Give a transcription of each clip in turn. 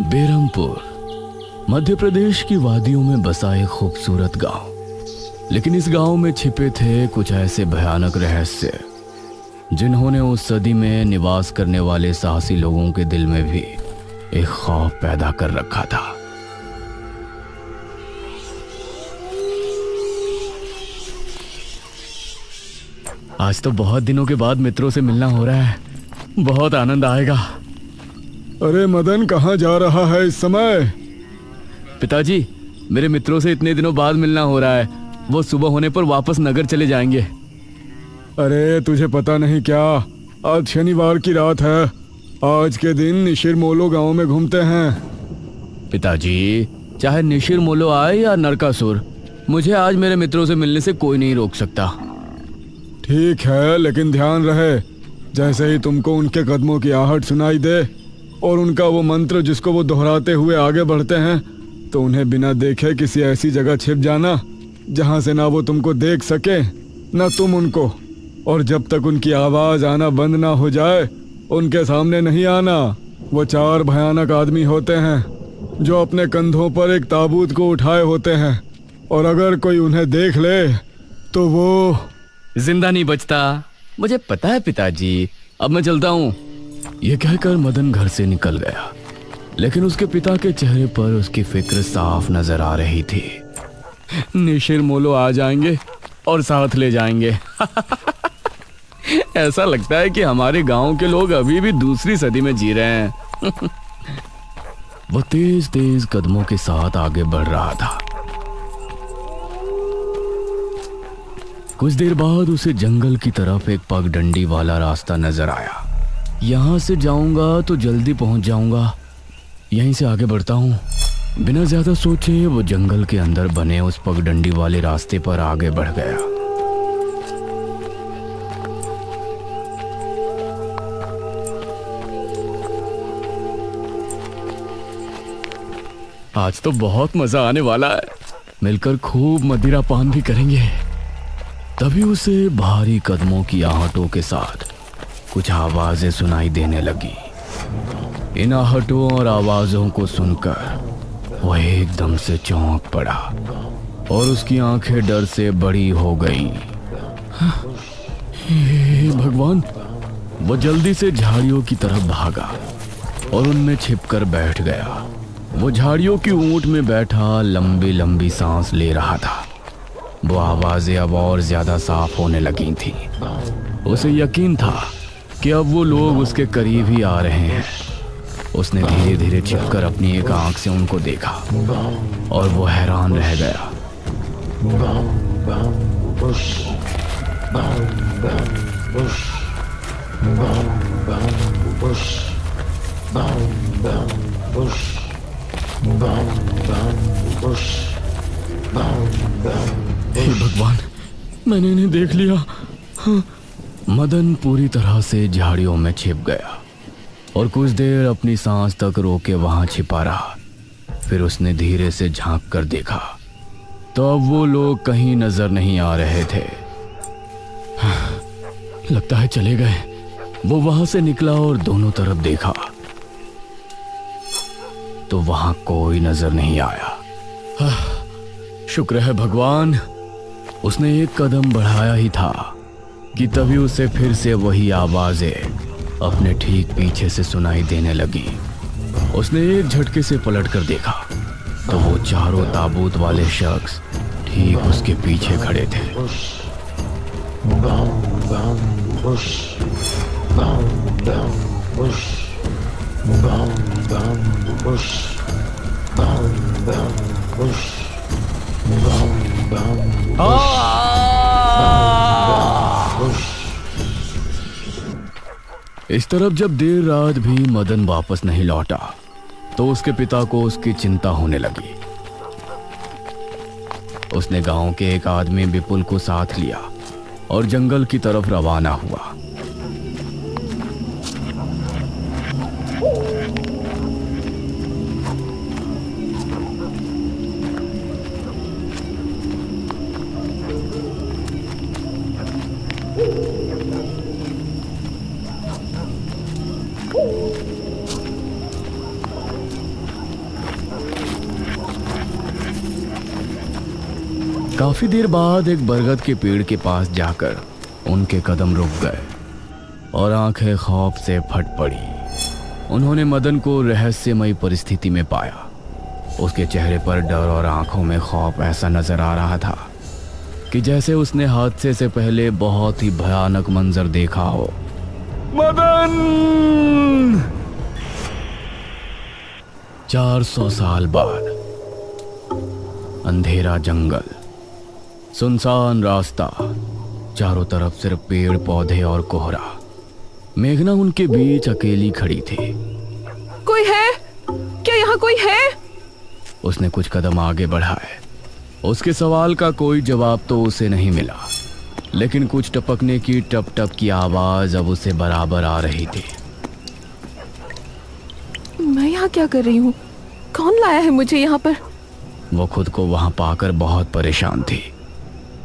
बेरमपुर मध्य प्रदेश की वादियों में बसा एक खूबसूरत गांव। लेकिन इस गांव में छिपे थे कुछ ऐसे भयानक रहस्य जिन्होंने उस सदी में निवास करने वाले साहसी लोगों के दिल में भी एक खौफ पैदा कर रखा था। आज तो बहुत दिनों के बाद मित्रों से मिलना हो रहा है, बहुत आनंद आएगा। अरे मदन, कहाँ जा रहा है इस समय? पिताजी, मेरे मित्रों से इतने दिनों बाद मिलना हो रहा है। वो सुबह होने पर वापस नगर चले जाएंगे। अरे तुझे पता नहीं क्या, आज शनिवार की रात है। आज के दिन निशिर मोलो गांव में घूमते हैं। पिताजी, चाहे निशिर मोलो आए या नरकासुर, मुझे आज मेरे मित्रों से मिलने से कोई नहीं रोक सकता। ठीक है, लेकिन ध्यान रहे, जैसे ही तुमको उनके कदमों की आहट सुनाई दे और उनका वो मंत्र जिसको वो दोहराते हुए आगे बढ़ते हैं, तो उन्हें बिना देखे किसी ऐसी जगह छिप जाना जहां से ना वो तुमको देख सके ना तुम उनको। और जब तक उनकी आवाज आना बंद ना हो जाए उनके सामने नहीं आना। वो 4 भयानक आदमी होते हैं जो अपने कंधों पर एक ताबूत को उठाए होते हैं, और अगर कोई उन्हें देख ले तो वो जिंदा नहीं बचता। मुझे पता है पिताजी, अब मैं चलता हूँ। यह कहकर मदन घर से निकल गया, लेकिन उसके पिता के चेहरे पर उसकी फिक्र साफ नजर आ रही थी। निशिर मोलो आ जाएंगे और साथ ले जाएंगे। ऐसा लगता है कि हमारे गांव के लोग अभी भी दूसरी सदी में जी रहे हैं। वो तेज तेज कदमों के साथ आगे बढ़ रहा था। कुछ देर बाद उसे जंगल की तरफ एक पगडंडी वाला रास्ता नजर आया। यहां से जाऊंगा तो जल्दी पहुंच जाऊंगा, यहीं से आगे बढ़ता हूँ। बिना ज्यादा सोचे वो जंगल के अंदर बने उस पगडंडी वाले रास्ते पर आगे बढ़ गया। आज तो बहुत मजा आने वाला है, मिलकर खूब मदिरा पान भी करेंगे। तभी उसे भारी कदमों की आहटों के साथ कुछ आवाजें सुनाई देने लगी। इन आहटों और आवाजों को सुनकर वह एकदम से चौंक पड़ा और उसकी आंखें डर से बड़ी हो गईं। हे भगवान! वो जल्दी से झाड़ियों की तरफ भागा और उनमें छिपकर बैठ गया। वो झाड़ियों की ऊंट में बैठा लंबी लंबी सांस ले रहा था। वो आवाजें अब और ज्यादा साफ होने लगी थी। उसे यकीन था कि अब वो लोग उसके करीब ही आ रहे हैं। उसने धीरे धीरे छिपकर अपनी एक आंख से उनको देखा और वो हैरान रह गया। हे भगवान, मैंने इन्हें देख लिया। हाँ। मदन पूरी तरह से झाड़ियों में छिप गया और कुछ देर अपनी सांस तक रोके वहां छिपा रहा। फिर उसने धीरे से झांक कर देखा तो अब वो लोग कहीं नजर नहीं आ रहे थे। हाँ, लगता है चले गए। वो वहां से निकला और दोनों तरफ देखा तो वहां कोई नजर नहीं आया। हाँ, शुक्र है भगवान। उसने एक कदम बढ़ाया ही था कि तभी उसे फिर से वही आवाजें अपने ठीक पीछे से सुनाई देने लगी। उसने एक झटके से पलटकर देखा तो वो चारों ताबूत वाले शख्स ठीक उसके पीछे खड़े थे। इस तरफ जब देर रात भी मदन वापस नहीं लौटा तो उसके पिता को उसकी चिंता होने लगी। उसने गांव के एक आदमी विपुल को साथ लिया और जंगल की तरफ रवाना हुआ। काफी देर बाद एक बरगद के पेड़ के पास जाकर उनके कदम रुक गए और आंखें खौफ से फट पड़ी। उन्होंने मदन को रहस्यमयी परिस्थिति में पाया। उसके चेहरे पर डर और आंखों में खौफ ऐसा नजर आ रहा था कि जैसे उसने हादसे से पहले बहुत ही भयानक मंजर देखा हो। मदन! 400 साल बाद अंधेरा जंगल, सुनसान रास्ता, चारों तरफ सिर्फ पेड़ पौधे और कोहरा। मेघना उनके बीच अकेली खड़ी थी। कोई है? क्या यहाँ कोई है? उसने कुछ कदम आगे बढ़ाए। उसके सवाल का कोई जवाब तो उसे नहीं मिला, लेकिन कुछ टपकने की टप टप की आवाज अब उसे बराबर आ रही थी। मैं यहाँ क्या कर रही हूँ? कौन लाया है मुझे यहाँ पर? वो खुद को वहां पाकर बहुत परेशान थी।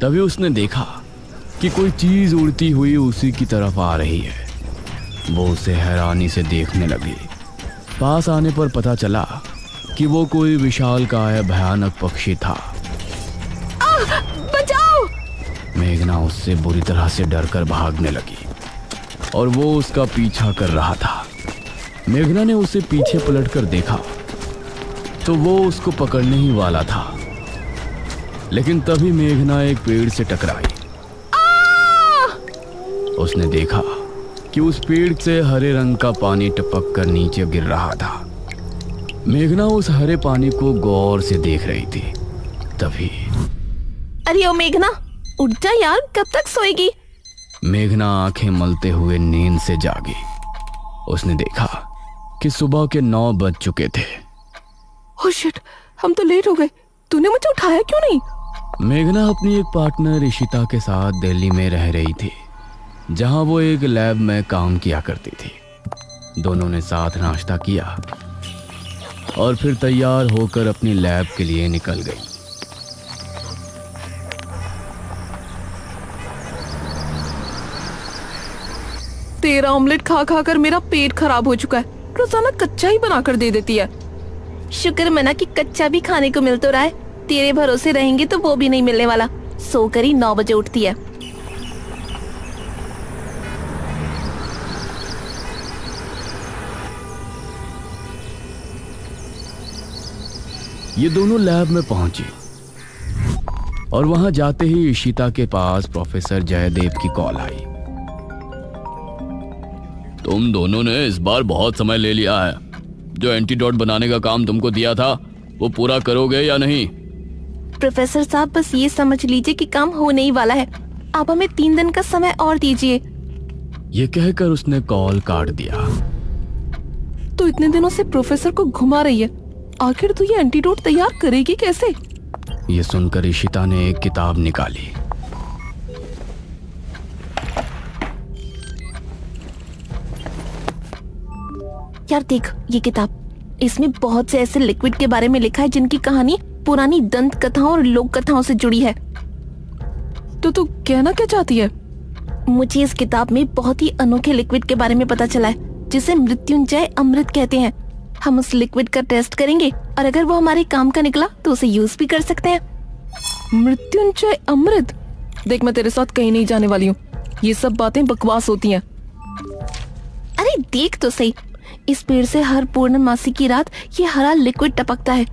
तभी उसने देखा कि कोई चीज उड़ती हुई उसी की तरफ आ रही है। वो उसे हैरानी से देखने लगी। पास आने पर पता चला कि वो कोई विशालकाय भयानक पक्षी था। बचाओ! मेघना उससे बुरी तरह से डरकर भागने लगी और वो उसका पीछा कर रहा था। मेघना ने उसे पीछे पलटकर देखा तो वो उसको पकड़ने ही वाला था, लेकिन तभी मेघना एक पेड़ से टकराई। उसने देखा कि उस पेड़ से हरे रंग का पानी टपक कर नीचे गिर रहा था। मेघना उस हरे पानी को गौर से देख रही थी। तभी अरे ओ मेघना, उठ जा यार, कब तक सोएगी? मेघना आंखें मलते हुए नींद से जागी। उसने देखा कि सुबह के 9 बज चुके थे। ओह शिट, हम तो लेट हो गए। तूने मुझे उठाया क्यों नहीं? मेघना अपनी एक पार्टनर ईशिता के साथ दिल्ली में रह रही थी, जहां वो एक लैब में काम किया करती थी। दोनों ने साथ नाश्ता किया और फिर तैयार होकर अपनी लैब के लिए निकल गई। तेरा ऑमलेट खा खा कर मेरा पेट खराब हो चुका है। रोजाना कच्चा ही बना कर दे देती है। शुक्र मना कि कच्चा भी खाने को मिल तो रहा है। तेरे भरोसे रहेंगे तो वो भी नहीं मिलने वाला। सोकर ही 9 बजे उठती है। ये दोनों लैब में पहुंची और वहां जाते ही ईशिता के पास प्रोफेसर जयदेव की कॉल आई। तुम दोनों ने इस बार बहुत समय ले लिया है। जो एंटीडोट बनाने का काम तुमको दिया था वो पूरा करोगे या नहीं? प्रोफेसर साहब, बस ये समझ लीजिए कि काम होने ही वाला है। आप हमें 3 दिन का समय और दीजिए। ये कहकर उसने कॉल काट दिया। तो इतने दिनों से प्रोफेसर को घुमा रही है, आखिर तू ये एंटीडोट तैयार करेगी कैसे? ये सुनकर ईशिता ने एक किताब निकाली। यार देख ये किताब, इसमें बहुत से ऐसे लिक्विड के बारे में लिखा है जिनकी कहानी पुरानी दंत कथाओं और लोक कथाओं से जुड़ी है। तो तू कहना क्या चाहती है? मुझे इस किताब में बहुत ही अनोखे लिक्विड के बारे में पता चला है, जिसे मृत्युंजय अमृत कहते हैं। हम उस लिक्विड का टेस्ट करेंगे और अगर वो हमारे काम का निकला तो उसे यूज भी कर सकते हैं। मृत्युंजय अमृत? देख, मैं तेरे साथ कहीं नहीं जाने वाली हूँ। ये सब बातें बकवास होती हैं। अरे देख तो सही, इस पेड़ से हर पूर्णमासी की रात ये हरा लिक्विड टपकता है।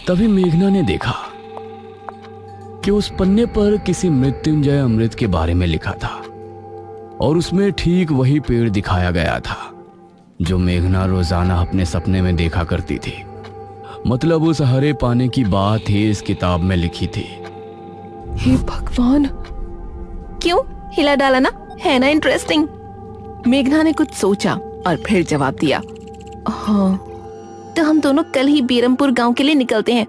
तभी मेघना ने देखा कि उस पन्ने पर किसी मृत्युंजय अमृत के बारे में लिखा था और उसमें ठीक वही पेड़ दिखाया गया था जो मेघना रोजाना अपने सपने में देखा करती थी। मतलब उस हरे पानी की बात ही इस किताब में लिखी थी। हे भगवान, क्यों हिला डाला ना, है ना इंटरेस्टिंग? मेघना ने कुछ सोचा और फिर जवाब दिया, हाँ तो हम दोनों कल ही बीरमपुर गांव के लिए निकलते हैं।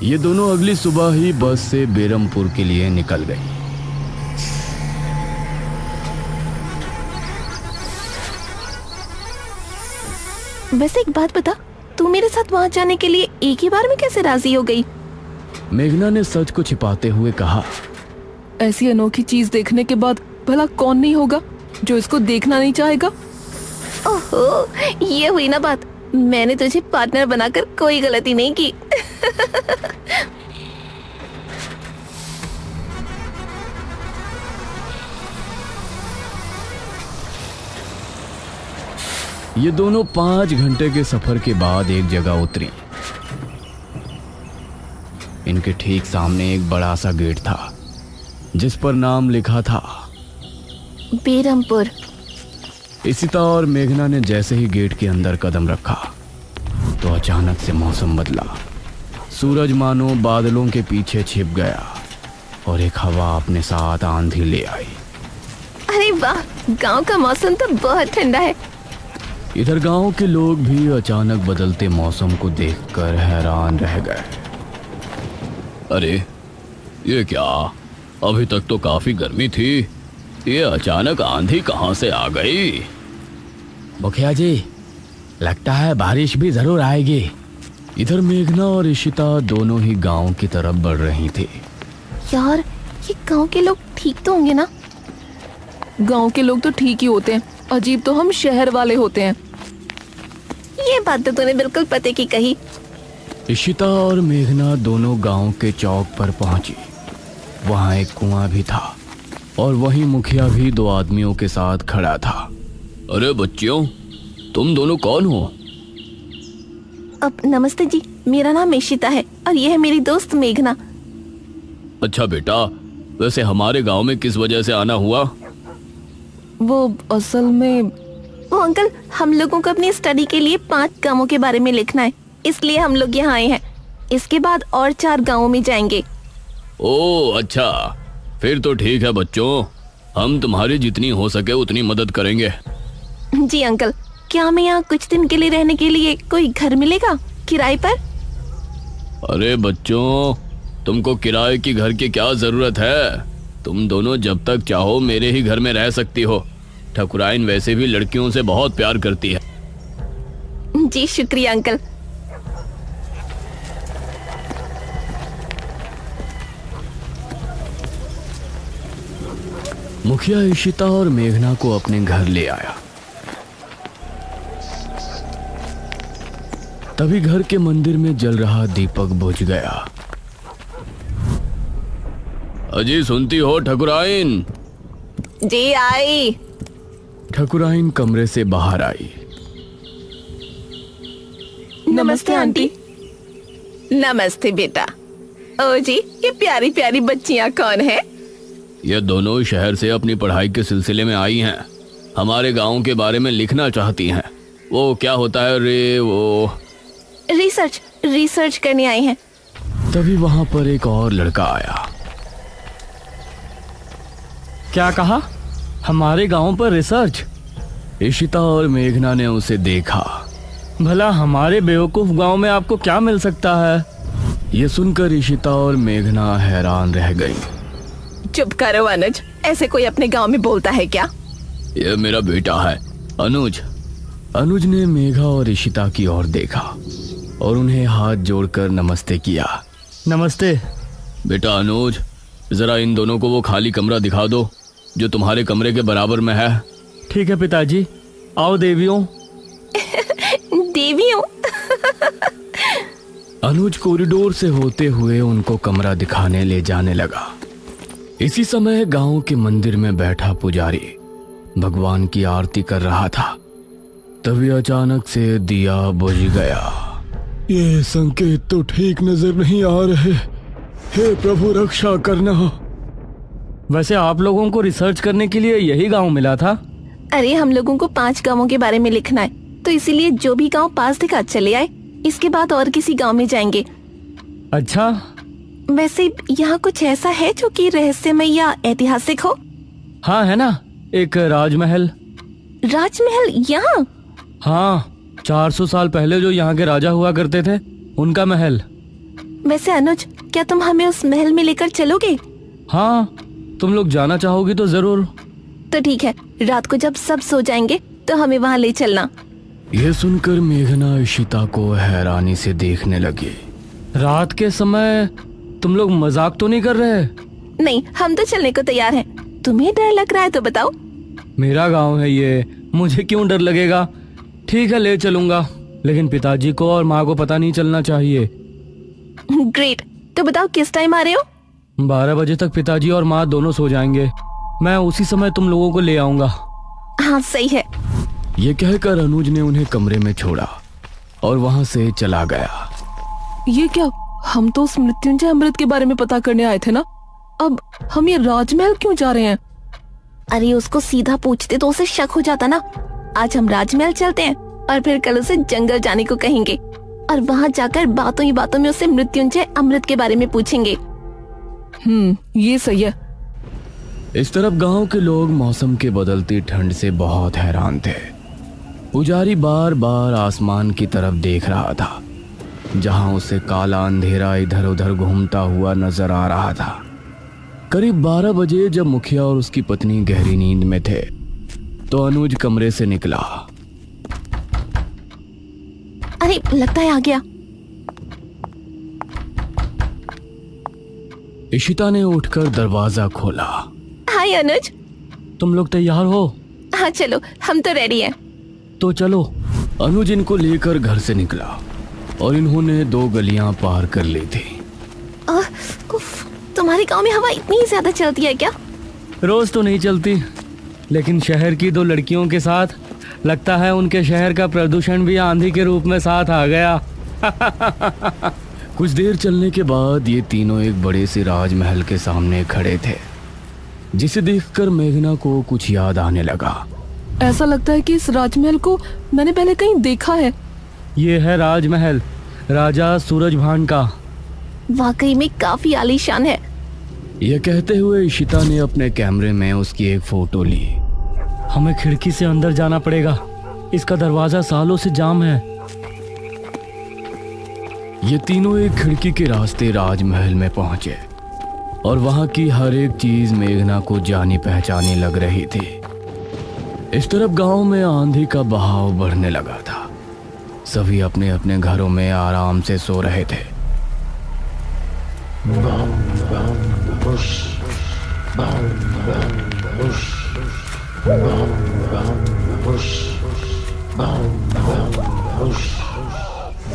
ये दोनों अगली सुबह ही बस से बेरमपुर के लिए निकल गई। वैसे एक बात बता, तू मेरे साथ वहां जाने के लिए एक ही बार में कैसे राजी हो गई? मेघना ने सच को छिपाते हुए कहा, ऐसी अनोखी चीज देखने के बाद भला कौन नहीं होगा जो इसको देखना नहीं चाहेगा? ओहो, ये हुई ना बात। मैंने तुझे पार्टनर बनाकर कोई गलती नहीं की। ये दोनों 5 घंटे के सफर के बाद एक जगह उतरी। इनके ठीक सामने एक बड़ा सा गेट था जिस पर नाम लिखा था बेरमपुर। इशिता और मेघना ने जैसे ही गेट के अंदर कदम रखा तो अचानक से मौसम बदला। सूरज मानो बादलों के पीछे छिप गया और एक हवा अपने साथ आंधी ले आई। अरे वाह, गांव का मौसम तो बहुत ठंडा है। इधर गांव के लोग भी अचानक बदलते मौसम को देखकर हैरान रह गए। अरे ये क्या, अभी तक तो काफी गर्मी थी, ये अचानक आंधी कहां से आ गई? मुखिया जी, लगता है बारिश भी जरूर आएगी। इधर मेघना और इशिता दोनों ही गांव की तरफ बढ़ रही थी। यार, ये गांव के लोग ठीक तो होंगे ना? गांव के लोग तो ठीक ही होते हैं, अजीब तो हम शहर वाले होते हैं। ये बात तो तूने बिल्कुल पते की कही। इशिता और मेघना दोनों गांव के चौक पर पहुंची। वहां एक कुआं भी था और वहीं मुखिया भी 2 आदमियों के साथ खड़ा था। अरे बच्चियों, तुम दोनों कौन हो? अब नमस्ते जी, मेरा नाम इशिता है और ये है मेरी दोस्त मेघना। अच्छा बेटा, वैसे हमारे गांव में किस वजह से आना हुआ? वो असल में वो अंकल, हम लोगों को अपनी स्टडी के लिए 5 गांवों के बारे में लिखना है, इसलिए हम लोग यहाँ आए हैं। इसके बाद और 4 गांवों में जाएंगे। ओह अच्छा, फिर तो ठीक है बच्चों, हम तुम्हारी जितनी हो सके उतनी मदद करेंगे। जी अंकल, क्या हमें यहाँ कुछ दिन के लिए रहने के लिए कोई घर मिलेगा किराए पर? अरे बच्चों, तुमको किराए की घर की क्या जरूरत है? तुम दोनों जब तक चाहो मेरे ही घर में रह सकती हो। ठकुराइन वैसे भी लड़कियों से बहुत प्यार करती है। जी शुक्रिया अंकल। मुखिया इशिता और मेघना को अपने घर ले आया। तभी घर के मंदिर में जल रहा दीपक बुझ गया। अजी सुनती हो ठकुराइन? जी आई। ठकुराइन कमरे से बाहर आई। नमस्ते आंटी। नमस्ते बेटा। ओ जी, ये प्यारी प्यारी बच्चियां कौन है? ये दोनों शहर से अपनी पढ़ाई के सिलसिले में आई हैं। हमारे गांव के बारे में लिखना चाहती हैं। वो क्या होता है रे, वो रिसर्च करने आई हैं। तभी वहां पर एक और लड़का आया। क्या कहा? हमारे गांव पर रिसर्च? इशिता और मेघना ने उसे देखा। भला हमारे बेवकूफ गांव में आपको क्या मिल सकता है? ये सुनकर इशिता और मेघना हैरान रह गई। चुप करो अनुज, ऐसे कोई अपने गांव में बोलता है क्या? ये मेरा बेटा है अनुज। अनुज ने मेघा और इशिता की ओर देखा और उन्हें हाथ जोड़कर नमस्ते किया। नमस्ते बेटा अनुज, जरा इन दोनों को वो खाली कमरा दिखा दो जो तुम्हारे कमरे के बराबर में है। ठीक है पिताजी, आओ देवियों। देवियों? अनुज कॉरिडोर से होते हुए उनको कमरा दिखाने ले जाने लगा। इसी समय गांव के मंदिर में बैठा पुजारी भगवान की आरती कर रहा था। तभी अचानक से दिया बुझ गया। ये संकेत तो ठीक नजर नहीं आ रहे। हे प्रभु, रक्षा करना। वैसे आप लोगों को रिसर्च करने के लिए यही गांव मिला था? अरे हम लोगों को 5 गांवों के बारे में लिखना है, तो इसीलिए जो भी गांव पास दिखा चले आए। इसके बाद और किसी गांव में जाएंगे। अच्छा, वैसे यहाँ कुछ ऐसा है जो कि रहस्यमय या ऐतिहासिक हो? हाँ है ना, एक राजमहल। राजमहल यहाँ? हाँ, 400 साल पहले जो यहाँ के राजा हुआ करते थे, उनका महल। वैसे अनुज, क्या तुम हमें उस महल में लेकर चलोगे? हाँ, तुम लोग जाना चाहोगी तो जरूर। तो ठीक है, रात को जब सब सो जाएंगे तो हमें वहाँ ले चलना। यह सुनकर मेघना इशिता को हैरानी से देखने लगी। रात के समय तुम लोग मजाक तो नहीं कर रहे? नहीं, हम तो चलने को तैयार हैं। तुम्हें डर लग रहा है तो बताओ। मेरा गांव है ये, मुझे क्यों डर लगेगा? ठीक है, ले चलूंगा, लेकिन पिताजी को और माँ को पता नहीं चलना चाहिए। ग्रेट। तो बताओ किस टाइम आ रहे हो? 12 बजे तक पिताजी और माँ दोनों सो जाएंगे। मैं उसी समय तुम लोगों को ले आऊंगा। हाँ सही है। ये कहकर अनुज ने उन्हें कमरे में छोड़ा और वहां से चला गया। ये क्या? हम तो उस मृत्युंजय अमृत के बारे में पता करने आए थे ना। अब हम ये राजमहल क्यों जा रहे हैं? अरे उसको सीधा पूछते तो उसे शक हो जाता ना। आज हम राजमहल चलते हैं और फिर कल उसे जंगल जाने को कहेंगे और वहाँ जाकर बातों ही बातों में उससे मृत्युंजय अमृत के बारे में पूछेंगे। ये सही है। इस तरफ गांव के लोग मौसम के बदलती ठंड से बहुत हैरान थे। पुजारी बार बार आसमान की तरफ देख रहा था, जहां उसे काला अंधेरा इधर उधर घूमता हुआ नजर आ रहा था। करीब 12 बजे जब मुखिया और उसकी पत्नी गहरी नींद में थे तो अनुज कमरे से निकला। अरे लगता है आ गया। इशिता ने उठकर दरवाजा खोला। हाय अनुज। तुम लोग तैयार हो? हाँ चलो, हम तो रेडी हैं। तो चलो। अनुज इनको लेकर घर से निकला और इन्होंने 2 गलियां पार कर ली थी। उफ, तुम्हारे गांव में हवा इतनी ज्यादा चलती है क्या? रोज तो नहीं चलती, लेकिन शहर की 2 लड़कियों के साथ लगता है उनके शहर का प्रदूषण भी आंधी के रूप में साथ आ गया। कुछ देर चलने के बाद ये तीनों एक बड़े से राजमहल के सामने खड़े थे, जिसे देखकर मेघना को कुछ याद आने लगा। ऐसा लगता है कि इस राजमहल को मैंने पहले कहीं देखा है। ये है राजमहल, राजा सूरजभान का। वाकई में काफी आलीशान है। यह कहते हुए इशिता ने अपने कैमरे में उसकी एक फोटो ली। हमें खिड़की से अंदर जाना पड़ेगा, इसका दरवाजा सालों से जाम है। ये तीनों एक खिड़की के रास्ते राजमहल में पहुंचे और वहां की हर एक चीज मेघना को जानी पहचानी लग रही थी। इस तरफ गांव में आंधी का बहाव बढ़ने लगा था। सभी अपने अपने घरों में आराम से सो रहे थे।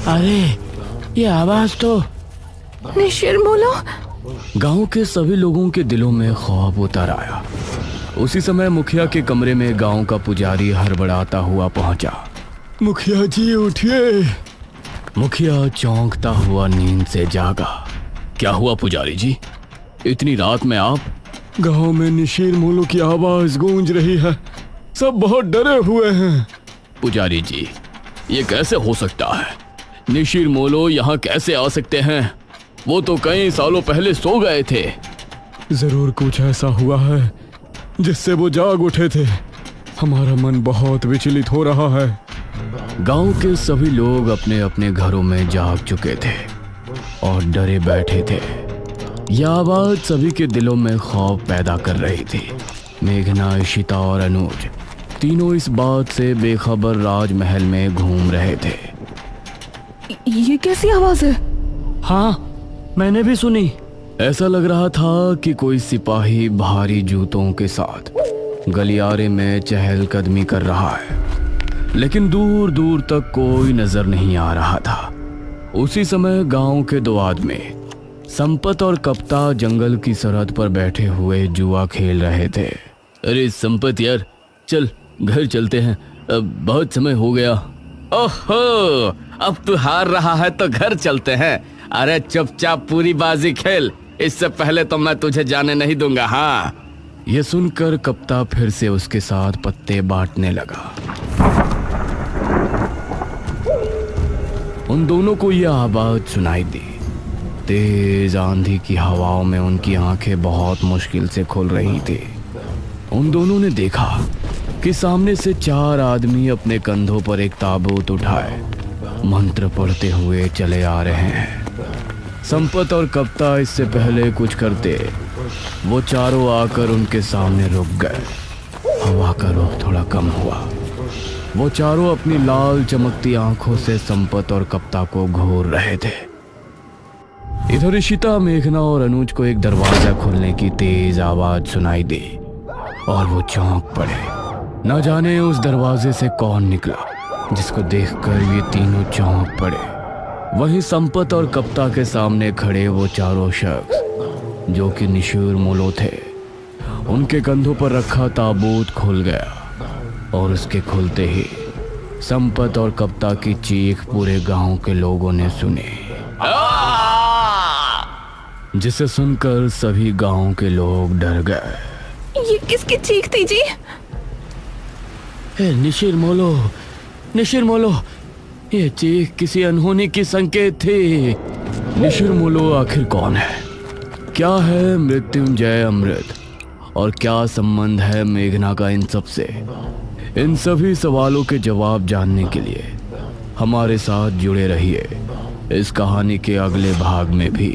अरे ये आवाज तो निशिरमोलो। गांव के सभी लोगों के दिलों में खौफ उतर आया। उसी समय मुखिया के कमरे में गांव का पुजारी हड़बड़ाता हुआ पहुंचा। मुखिया जी उठिए। मुखिया चौंकता हुआ नींद से जागा। क्या हुआ पुजारी जी, इतनी रात में आप? गांव में निशीर मोलो की आवाज गूंज रही है, सब बहुत डरे हुए हैं। पुजारी जी, ये कैसे हो सकता है? निशीर मोलो यहाँ कैसे आ सकते हैं? वो तो कई सालों पहले सो गए थे। जरूर कुछ ऐसा हुआ है जिससे वो जाग उठे थे। हमारा मन बहुत विचलित हो रहा है। गांव के सभी लोग अपने अपने घरों में जाग चुके थे और डरे बैठे थे। यह आवाज सभी के दिलों में खौफ पैदा कर रही थी। मेघना, इशिता और अनुज तीनों इस बात से बेखबर राजमहल में घूम रहे थे। ये कैसी आवाज है? हाँ, मैंने भी सुनी। ऐसा लग रहा था कि कोई सिपाही भारी जूतों के साथ गलियारे में चहलकदमी कर रहा है, लेकिन दूर दूर तक कोई नजर नहीं आ रहा था। उसी समय गांव के 2 आदमी संपत और कप्ता जंगल की सरहद पर बैठे हुए जुआ खेल रहे थे। अरे संपत यार, चल घर चलते हैं, अब बहुत समय हो गया। ओहो, अब तू हार रहा है तो घर चलते हैं। अरे चुपचाप पूरी बाजी खेल, इससे पहले तो मैं तुझे जाने नहीं दूंगा। हाँ। यह सुनकर कप्ता फिर से उसके साथ पत्ते बांटने लगा। उन दोनों को यह आवाज सुनाई दी। तेज आंधी की हवाओं में उनकी आंखें बहुत मुश्किल से खुल रही थी। उन दोनों ने देखा कि सामने से 4 आदमी अपने कंधों पर एक ताबूत उठाए मंत्र पढ़ते हुए चले आ रहे हैं। संपत और कप्ता इससे पहले कुछ करते, वो चारों आकर उनके सामने रुक गए। हवा का रुख थोड़ा कम हुआ। वो चारों अपनी लाल चमकती आंखों से संपत और कप्ता को घूर रहे थे। इधर इशिता, मेघना और अनुज को एक दरवाजा खुलने की तेज आवाज सुनाई दी और वो चौंक पड़े। न जाने उस दरवाजे से कौन निकला, जिसको देखकर ये तीनों चौंक पड़े। वहीं संपत और कप्ता के सामने खड़े वो चारों शख्स जो कि निशूर मोलो थे, उनके कंधों पर रखा ताबूत खुल गया और उसके खुलते ही संपत और कप्ता की चीख पूरे गांव के लोगों ने सुनी, जिसे सुनकर सभी गांव के लोग डर गए। ये किसकी चीख थी जी? निशिर मोलो, ये चीख किसी अनहोनी की संकेत थी। निशिर मोलो आखिर कौन है? क्या है मृत्युंजय अमृत? और क्या संबंध है मेघना का इन सब से? इन सभी सवालों के जवाब जानने के लिए हमारे साथ जुड़े रहिए इस कहानी के अगले भाग में भी।